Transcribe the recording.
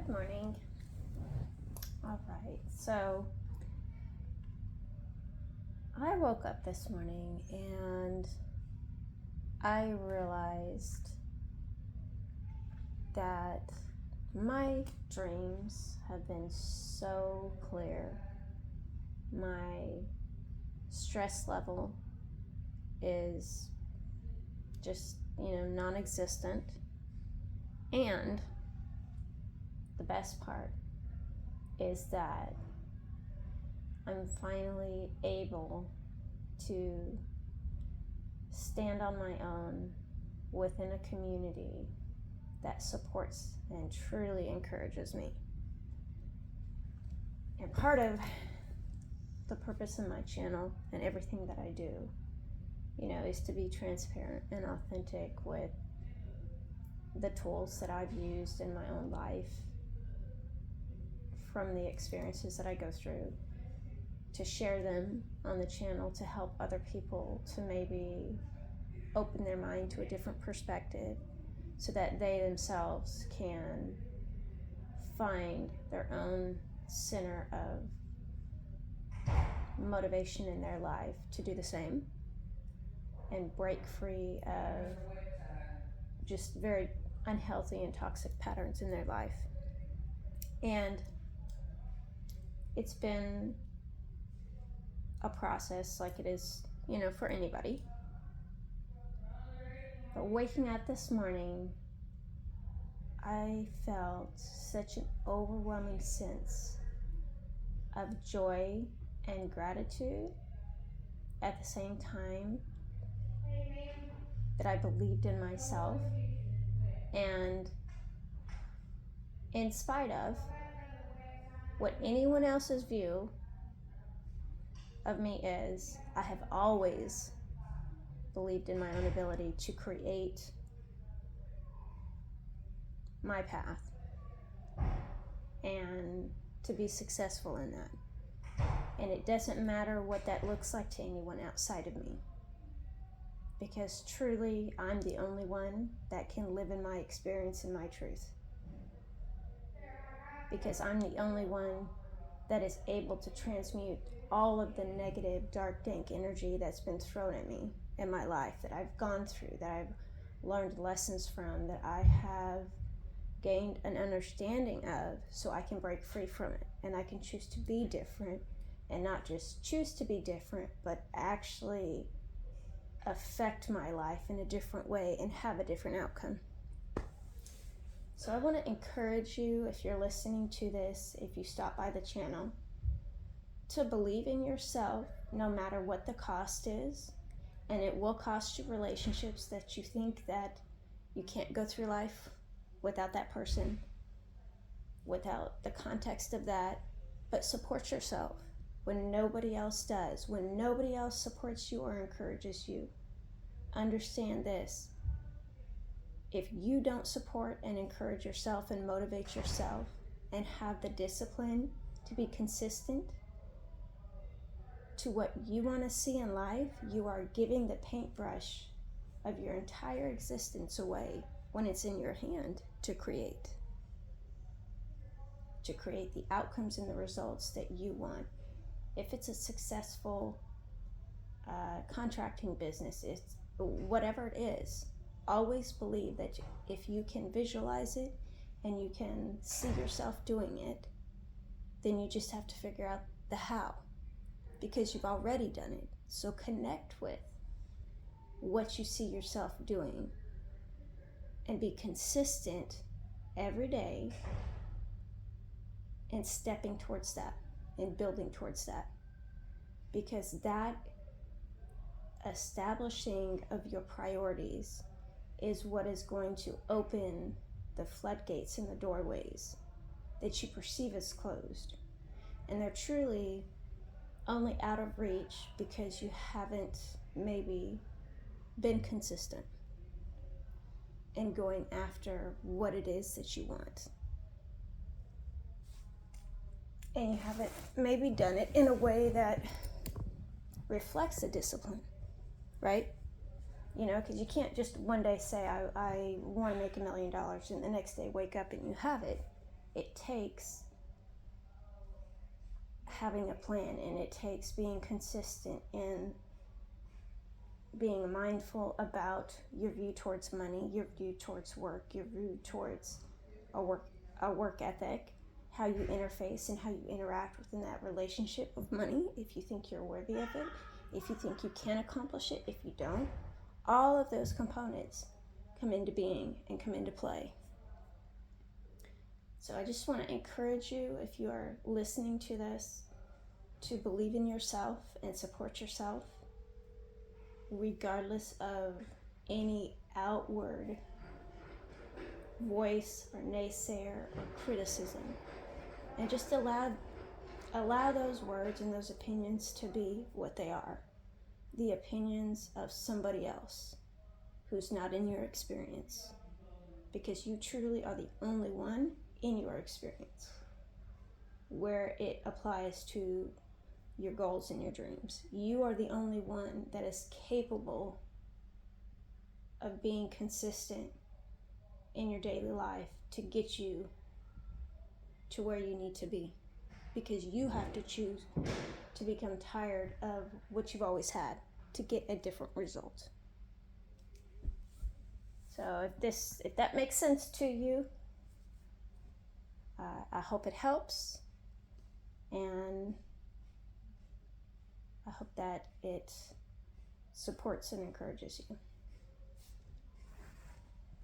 morning. All right, so I woke up this morning and I realized that my dreams have been so clear. My stress level is just, non-existent. And the best part is that I'm finally able to stand on my own within a community that supports and truly encourages me. And part of the purpose of my channel and everything that I do, is to be transparent and authentic with the tools that I've used in my own life, from the experiences that I go through, to share them on the channel to help other people to maybe open their mind to a different perspective so that they themselves can find their own center of motivation in their life to do the same and break free of just very unhealthy and toxic patterns in their life. And it's been a process like it is, for anybody. But waking up this morning, I felt such an overwhelming sense of joy and gratitude at the same time that I believed in myself. And in spite of what anyone else's view of me is, I have always believed in my own ability to create my path and to be successful in that. And it doesn't matter what that looks like to anyone outside of me, because truly I'm the only one that can live in my experience and my truth, because I'm the only one that is able to transmute all of the negative, dark, dank energy that's been thrown at me in my life, that I've gone through, that I've learned lessons from, that I have gained an understanding of, so I can break free from it and I can choose to be different, and not just choose to be different, but actually affect my life in a different way and have a different outcome. So I want to encourage you, if you're listening to this, if you stop by the channel, to believe in yourself no matter what the cost is. And it will cost you relationships that you think that you can't go through life without that person, without the context of that. But support yourself when nobody else does, when nobody else supports you or encourages you. Understand this: if you don't support and encourage yourself and motivate yourself and have the discipline to be consistent to what you want to see in life, you are giving the paintbrush of your entire existence away when it's in your hand to create the outcomes and the results that you want. If it's a successful contracting business, it's whatever it is, always believe that if you can visualize it and you can see yourself doing it, then you just have to figure out the how, because you've already done it. So connect with what you see yourself doing and be consistent every day and stepping towards that and building towards that, because that establishing of your priorities is what is going to open the floodgates and the doorways that you perceive as closed. And they're truly only out of reach because you haven't maybe been consistent in going after what it is that you want. And you haven't maybe done it in a way that reflects a discipline, right? Because you can't just one day say, I want to make $1 million, and the next day wake up and you have it. it takes having a plan, and it takes being consistent and being mindful about your view towards money, your view towards work, your view towards a work ethic, how you interface and how you interact within that relationship of money, if you think you're worthy of it, if you think you can accomplish it, if you don't. All of those components come into being and come into play. So I just want to encourage you, if you are listening to this, to believe in yourself and support yourself, regardless of any outward voice or naysayer or criticism. And just allow those words and those opinions to be what they are. The opinions of somebody else who's not in your experience. Because you truly are the only one in your experience where it applies to your goals and your dreams. You are the only one that is capable of being consistent in your daily life to get you to where you need to be, because you have to choose to become tired of what you've always had to get a different result. So if that makes sense to you, I hope it helps, and I hope that it supports and encourages you.